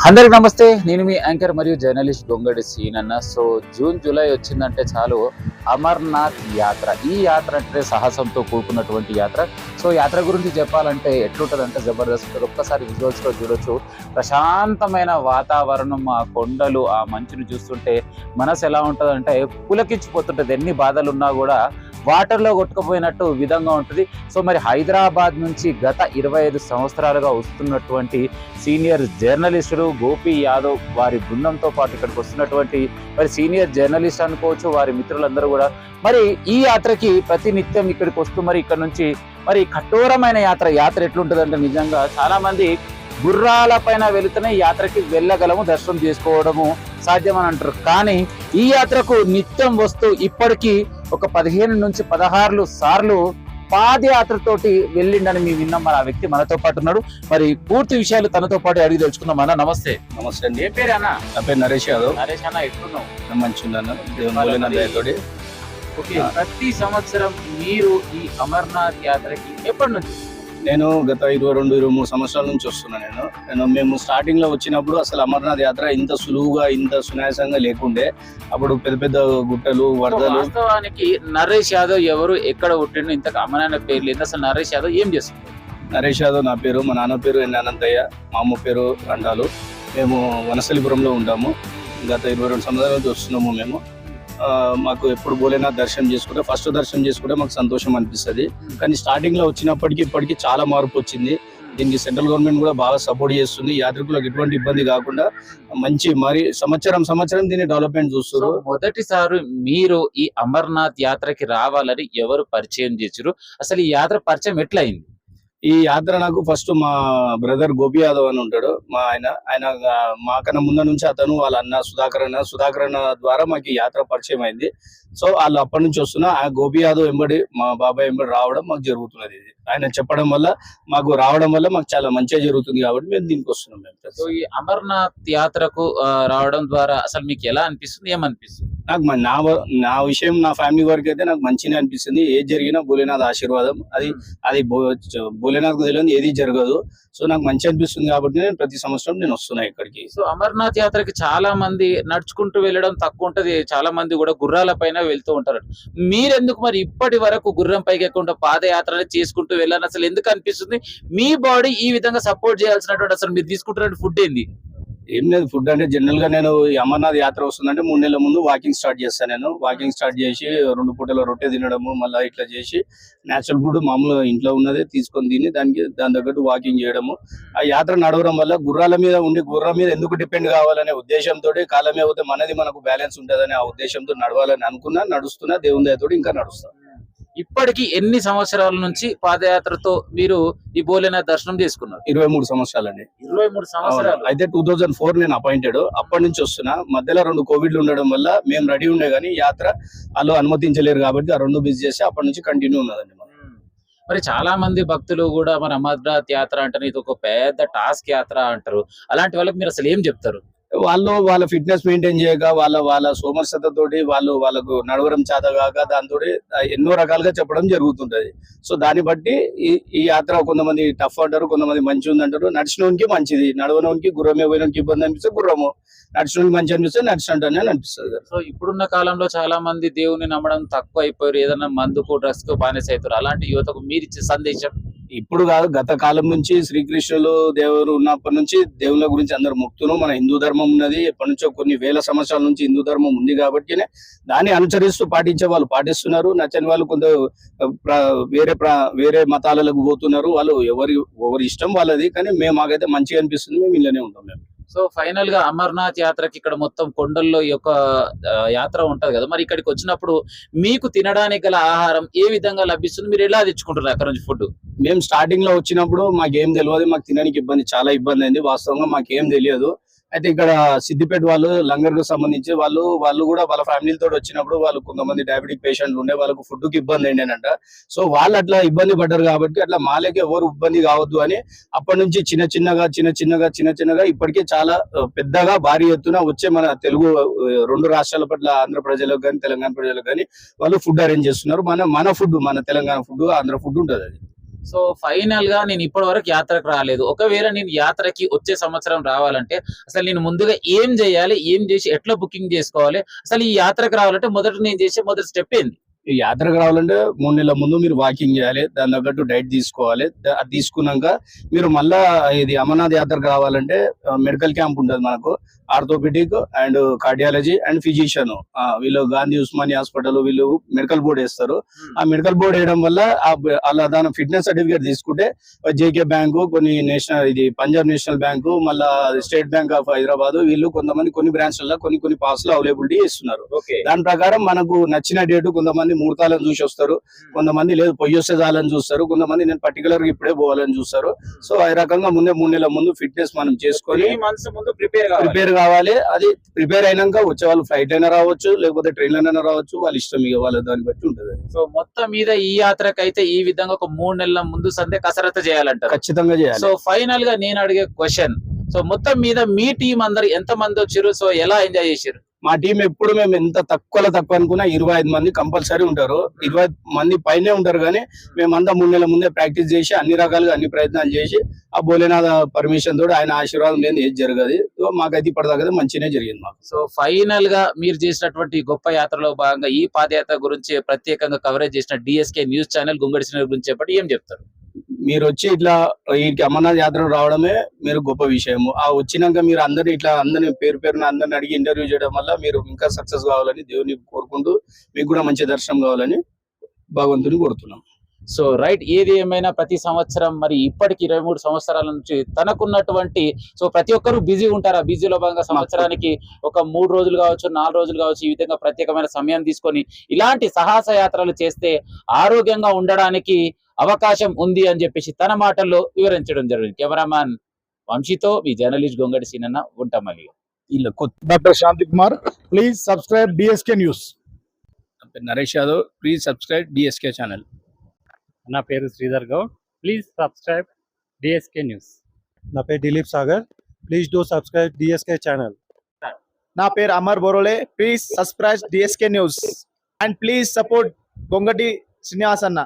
అందరికి నమస్తే. నేను మీ యాంకర్ మరియు జర్నలిస్ట్ గొంగడి సీనన్న. సో జూన్ జూలై వచ్చిందంటే చాలు అమర్నాథ్ యాత్ర. ఈ యాత్ర అంటే సాహసంతో కూడుకున్నటువంటి యాత్ర. సో యాత్ర గురించి చెప్పాలంటే ఎట్లుంటుందంటే జబర్దస్త్ ఉంటుంది. ఒక్కసారి విజువల్స్లో చూడొచ్చు. ప్రశాంతమైన వాతావరణం, ఆ కొండలు, ఆ మంచుని చూస్తుంటే మనసు ఎలా ఉంటుందంటే పులకించిపోతుంటుంది. ఎన్ని బాధలు ఉన్నా కూడా వాటర్లో కొట్టుకుపోయినట్టు విధంగా ఉంటుంది. సో మరి హైదరాబాద్ నుంచి గత 25 సంవత్సరాలుగా వస్తున్నటువంటి సీనియర్ జర్నలిస్టులు గోపి యాదవ్ వారి బృందంతో పాటు ఇక్కడికి వస్తున్నటువంటి మరి సీనియర్ జర్నలిస్ట్ అనుకోవచ్చు, వారి మిత్రులందరూ కూడా మరి ఈ యాత్రకి ప్రతినిత్యం ఇక్కడికి వస్తూ మరి ఇక్కడ నుంచి మరి కఠోరమైన యాత్ర ఎట్లుంటుందంటే నిజంగా చాలా మంది గుర్రాల పైన వెళుతూనే యాత్రకి వెళ్ళగలము, దర్శనం చేసుకోవడము సాధ్యమని అంటారు. కానీ ఈ యాత్రకు నిత్యం వస్తూ ఇప్పటికీ ఒక 15 నుంచి 16 సార్లు పాదయాత్రతోటి వెళ్ళిండని మేము విన్నాం. మరి ఆ వ్యక్తి మనతో పాటు ఉన్నాడు. మరి పూర్తి విషయాలు తనతో పాటు అడిగి తెలుసుకుందాం. అన్న నమస్తే. నమస్తే అండి. ఏ పేరు అన్న? నా పేరు నరేష్ యాదవ్. నరేష్ అన్న, ఎట్లున్నావు? మంచిగా. ఓకే, ప్రతి సంవత్సరం మీరు ఈ అమర్నాథ్ యాత్రకి ఎప్పటి నుంచి? నేను గత 22-23 సంవత్సరాల నుంచి వస్తున్నాను. మేము స్టార్టింగ్ లో వచ్చినప్పుడు అసలు అమర్నాథ్ యాత్ర ఇంత సులువుగా ఇంత సునాయాసంగా లేకుండే. అప్పుడు పెద్ద పెద్ద గుట్టలు, వరదలు. వాస్తవానికి నరేష్ యాదవ్ ఎవరు, ఎక్కడ పుట్టిండు, ఇంతకు అమరమైన పేర్లు ఏంటి, అసలు నరేష్ యాదవ్ ఏం చేస్తుంది? నరేష్ యాదవ్ నా పేరు. మా నాన్న పేరు ఎన్ అనంతయ్య, మా అమ్మ పేరు రండాలు. మేము వనస్థలిపురంలో ఉంటాము. గత 22 సంవత్సరాల నుంచి వస్తున్నాము మేము. మాకు ఎప్పుడు భోలేనాథ్ దర్శనం చేసుకుంటే ఫస్ట్ దర్శనం చేసుకుంటే మాకు సంతోషం అనిపిస్తుంది. కానీ స్టార్టింగ్ లో వచ్చినప్పటికీ ఇప్పటికీ చాలా మార్పు వచ్చింది. దీనికి సెంట్రల్ గవర్నమెంట్ కూడా బాగా సపోర్ట్ చేస్తుంది. యాత్రికులకు ఎటువంటి ఇబ్బంది కాకుండా మంచి మరి సంవత్సరం దీన్ని డెవలప్మెంట్ చూస్తారు. మొదటిసారి మీరు ఈ అమర్నాథ్ యాత్రకి రావాలని ఎవరు పరిచయం చేశారు? అసలు ఈ యాత్ర పరిచయం ఎట్లా అయింది? ఈ యాత్ర నాకు ఫస్ట్ మా బ్రదర్ గోపి యాదవ్ అని ఉంటాడు. ఆయన మాకన్నా ముందు నుంచి అతను వాళ్ళ అన్న సుధాకర్ అన్న ద్వారా మాకు ఈ యాత్ర పరిచయం అయింది. సో వాళ్ళు అప్పటి నుంచి వస్తున్నా ఆ గోపి యాదవ్ వెంబడి మా బాబాయ్ వెంబడి రావడం మాకు జరుగుతున్నది. ఇది ఆయన చెప్పడం వల్ల మాకు రావడం వల్ల మాకు చాలా మంచిగా జరుగుతుంది కాబట్టి మేము దీనికి వస్తున్నాం. మేము సో ఈ అమర్నాథ్ యాత్రకు రావడం ద్వారా అసలు మీకు ఎలా అనిపిస్తుంది, ఏమనిపిస్తుంది? నాకు నా విషయం, నా ఫ్యామిలీ వరకు అయితే నాకు మంచిగా అనిపిస్తుంది. ఏది జరిగినా భోలేనాథ్ ఆశీర్వాదం. అది భోలేనాథ్ తెలియదు ఏది జరగదు. సో నాకు మంచి అనిపిస్తుంది కాబట్టి నేను ప్రతి సంవత్సరం నేను వస్తున్నా ఇక్కడికి. సో అమర్నాథ్ యాత్రకి చాలా మంది నడుచుకుంటూ వెళ్ళడం తక్కువ ఉంటది, చాలా మంది కూడా గుర్రాల పైన వెళ్తూ ఉంటారు. మీరెందుకు మరి ఇప్పటి వరకు గుర్రం పైకి ఎక్కకుండా పాదయాత్రలు చేసుకుంటూ వెళ్ళాలని అసలు ఎందుకు అనిపిస్తుంది? మీ బాడీ ఈ విధంగా సపోర్ట్ చేయాల్సినటువంటి అసలు మీరు తీసుకుంటున్న ఫుడ్ ఏంది? ఏం లేదు, ఫుడ్ అంటే జనరల్ గా నేను ఈ అమర్నాథ్ యాత్ర వస్తుందంటే 3 నెలల ముందు వాకింగ్ స్టార్ట్ చేస్తాను. నేను వాకింగ్ స్టార్ట్ చేసి 2 పూటల రొట్టె తినడము, మళ్ళీ ఇట్లా చేసి నేచురల్ ఫుడ్ మామూలుగా ఇంట్లో ఉన్నదే తీసుకొని తిని దాని తగ్గట్టు వాకింగ్ చేయడము. ఆ యాత్ర నడవడం వల్ల గుర్రాల మీద ఉండి గుర్రం మీద ఎందుకు డిపెండ్ కావాలనే ఉద్దేశంతో కాలమే అవుతే మనకు బ్యాలెన్స్ ఉంటుందని ఆ ఉద్దేశంతో నడవాలని నడుస్తున్నా. దేవుని దయతోటి ఇంకా నడుస్తాను. ఇప్పటికి ఎన్ని సంవత్సరాల నుంచి పాదయాత్రతో మీరు ఈ భోలేనాథ్ దర్శనం చేసుకున్నారు? 23 సంవత్సరాలండి. 23 సంవత్సరాలు. అయితే 2004 నేను అపాయింటెడ్. అప్పటి నుంచి వస్తున్నా. మధ్యలో 2 కోవిడ్లు ఉండడం వల్ల మేము రెడీ ఉండే కానీ యాత్ర వాళ్ళు అనుమతించలేరు కాబట్టి ఆ 2 బిజీ చేసి అప్పటి నుంచి కంటిన్యూ ఉన్నదండి. మరి చాలా మంది భక్తులు కూడా మన అమర్నాథ్ యాత్ర అంటే ఇది ఒక పెద్ద టాస్క్ యాత్ర అంటారు. అలాంటి వాళ్ళకి మీరు అసలు ఏం చెప్తారు? వాళ్ళ ఫిట్నెస్ మెయింటైన్ చేయక వాళ్ళ సోమర్సతతోటి వాళ్ళకు నడవడం చేతగాక దాంతో ఎన్నో రకాలుగా చెప్పడం జరుగుతుంటది. సో దాన్ని బట్టి ఈ యాత్ర కొంతమంది టఫ్ అంటారు, కొంతమంది మంచి ఉంది అంటారు. నడిచినోనికి మంచిది, నడవనోనికి గుర్రమే పోయినోనికి ఇబ్బంది అనిపిస్తే గుర్రము, నడిచినోనికి మంచి అనిపిస్తే నడిచినట్టు అని అనిపిస్తుంది. సో ఇప్పుడున్న కాలంలో చాలా మంది దేవుని నమ్మడం తక్కువ అయిపోయారు, ఏదైనా మందుకు డ్రగ్స్ కు బానిస అవుతారు. అలాంటి యువతకు మీరు ఇచ్చే సందేశం? ఇప్పుడు కాదు, గత కాలం నుంచి శ్రీకృష్ణులు దేవుడు ఉన్నప్పటి నుంచి దేవుళ్ళ గురించి అందరు ముక్తును. మన హిందూ ధర్మం ఉన్నది ఎప్పటి నుంచో కొన్ని వేల సంవత్సరాల నుంచి హిందూ ధర్మం ఉంది కాబట్టి దాన్ని అనుసరిస్తూ పాటించే వాళ్ళు పాటిస్తున్నారు. నచ్చని వాళ్ళు కొంత వేరే మతాలకు పోతున్నారు. వాళ్ళు ఎవరి ఇష్టం వాళ్ళది. కానీ మాకైతే మంచిగా అనిపిస్తుంది, మేము ఇళ్ళనే ఉంటాం. మేము సో ఫైనల్ గా అమర్నాథ్ యాత్రకి ఇక్కడ మొత్తం కొండల్లో ఈ యొక్క యాత్ర ఉంటది కదా, మరి ఇక్కడికి వచ్చినప్పుడు మీకు తినడానికి గల ఆహారం ఏ విధంగా లభిస్తుంది? మీరు ఎలా తెచ్చుకుంటున్నారు అక్కడ నుంచి ఫుడ్? మేము స్టార్టింగ్ లో వచ్చినప్పుడు మాకేం తెలియదు, మాకు తినడానికి చాలా ఇబ్బంది అయింది. వాస్తవంగా మాకేం తెలియదు. అయితే ఇక్కడ సిద్దిపేట వాళ్ళు లంగర్ కు సంబంధించి వాళ్ళు కూడా వాళ్ళ ఫ్యామిలీతో వచ్చినప్పుడు వాళ్ళు కొంతమంది డయాబెటిక్ పేషెంట్లు ఉండే, వాళ్ళకు ఫుడ్ కి ఇబ్బంది అయిందేనంట. సో వాళ్ళు అట్లా ఇబ్బంది పడ్డారు కాబట్టి అట్లా మాలకి ఎవరు ఇబ్బంది కావద్దు అని అప్పటి నుంచి చిన్న చిన్నగా ఇప్పటికే చాలా పెద్దగా భారీ ఎత్తున వచ్చే మన తెలుగు 2 రాష్ట్రాల పట్ల ఆంధ్ర ప్రజలకు కానీ తెలంగాణ ప్రజలకు కానీ వాళ్ళు ఫుడ్ అరేంజ్ చేస్తున్నారు. మన ఫుడ్, మన తెలంగాణ ఫుడ్, ఆంధ్ర ఫుడ్ ఉంటుంది. అది సో ఫైనల్ గా నేను ఇప్పటి వరకు యాత్రకు రాలేదు. ఒకవేళ నేను యాత్రకి వచ్చే సంవత్సరం రావాలంటే అసలు నేను ముందుగా ఏం చేయాలి? ఏం చేసి ఎట్లా బుకింగ్ చేసుకోవాలి? అసలు ఈ యాత్రకు రావాలంటే మొదట నేను చేసే మొదటి స్టెప్ ఏంది? ఈ యాత్రకు రావాలంటే 3 నెలల ముందు మీరు వాకింగ్ చేయాలి, దాని తగ్గట్టు డైట్ తీసుకోవాలి. అది తీసుకున్నాక మీరు మళ్ళా ఇది అమర్నాథ్ యాత్రకు రావాలంటే మెడికల్ క్యాంప్ ఉంటుంది మనకు, orthopedic and cardiology and physician, వీళ్ళు గాంధీ ఉస్మానియా హాస్పిటల్ వీళ్ళు మెడికల్ బోర్డు వేస్తారు. ఆ మెడికల్ బోర్డు వేయడం వల్ల అలా దాని ఫిట్నెస్ సర్టిఫికేట్ తీసుకుంటే జేకే బ్యాంకు, కొన్ని నేషనల్ ఇది పంజాబ్ నేషనల్ బ్యాంకు, మళ్ళా స్టేట్ బ్యాంక్ ఆఫ్ హైదరాబాద్, వీళ్ళు కొంతమంది కొన్ని బ్రాంచ్లలో కొన్ని పాస్ లో అవైలబిలిటీ ఇస్తున్నారు. దాని ప్రకారం మనకు నచ్చిన డేటు కొంతమంది ముహూర్తాలను చూసి వస్తారు, కొంతమంది లేదు పొయ్యి వస్తే చాలని చూస్తారు, కొంతమంది నేను పర్టికులర్ గా ఇప్పుడే పోవాలని చూస్తారు. సో ఈ రకంగా ముందే 3 నెలల ముందు ఫిట్నెస్ మనం చేసుకొని ప్రిపేర్ కావాలి. అది ప్రిపేర్ అయినాక వచ్చే వాళ్ళు ఫ్లైట్ అయినా రావచ్చు, లేకపోతే ట్రైన్ అయినా రావచ్చు, వాళ్ళ ఇష్టం, ఇక వాళ్ళ దాన్ని బట్టి ఉంటది. సో మొత్తం మీద ఈ యాత్రకైతే ఈ విధంగా ఒక 3 నెలల ముందు సందే కసరత్తు చేయాలంటారు. ఖచ్చితంగా చేయాలి. సో ఫైనల్ గా నేను అడిగే క్వశ్చన్, సో మొత్తం మీద మీ టీం అందరు ఎంత మంది వచ్చారు? సో ఎలా ఎంజాయ్ చేశారు? మా టీం ఎప్పుడు మేము ఎంత తక్కువ అనుకున్నా 25 మంది కంపల్సరీ ఉంటారు. 20 మంది పైనే ఉంటారు. కానీ మేమంతా 3 నెలల ముందే ప్రాక్టీస్ చేసి అన్ని రకాలుగా అన్ని ప్రయత్నాలు చేసి ఆ భోలేనాథ పర్మిషన్ తోటి ఆయన ఆశీర్వాదం లేదు ఏది జరగదు. మాకైతే ఇప్పటిదాకా మంచిగానే జరిగింది మాకు. సో ఫైనల్ గా మీరు చేసినటువంటి గొప్ప యాత్రలో భాగంగా ఈ పాదయాత్ర గురించి ప్రత్యేకంగా కవరేజ్ చేసిన డిఎస్కే న్యూస్ ఛానల్ గుంగడి శ్రీనివాస్ గురించి చెప్పండి, ఏం చెప్తారు? మీరు వచ్చి ఇట్లా ఈ అమర్నాథ్ యాత్ర రావడమే మీరు గొప్ప విషయము. ఆ వచ్చినాక మీరు అందరిని పేరున అందరిని అడిగి ఇంటర్వ్యూ చేయడం వల్ల మీరు ఇంకా సక్సెస్ కావాలని దేవుని కోరుకుంటూ, మీకు కూడా మంచి దర్శనం కావాలని భగవంతుని కోరుతున్నాం. సో రైట్, ఏది ఏమైనా ప్రతి సంవత్సరం మరి ఇప్పటికి 23 సంవత్సరాల నుంచి తనకున్నటువంటి, సో ప్రతి ఒక్కరు బిజీ ఉంటారు. ఆ బిజీలో భాగంగా సంవత్సరానికి ఒక 3 రోజులు కావచ్చు, 4 రోజులు కావచ్చు, ఈ విధంగా ప్రత్యేకమైన సమయం తీసుకొని ఇలాంటి సాహస యాత్రలు చేస్తే ఆరోగ్యంగా ఉండడానికి అవకాశం ఉంది అని చెప్పేసి తన మాటల్లో వివరించడం జరిగింది. కెమెరామ్యాన్ వంశీతో మీ జర్నలిస్ట్ గొంగడి సీనన్న ఉంటామల్లి. Doctor Shanti Kumar, please subscribe DSK news. Naresh Yadav, please subscribe DSK channel. నా పేరు Sridhar Goud, please subscribe DSK news. నా పేరు Dilip Sagar, please do subscribe DSK channel. నా పేరు Amar Borole, please subscribe DSK news and please support Gongadi Srinivas అన్న.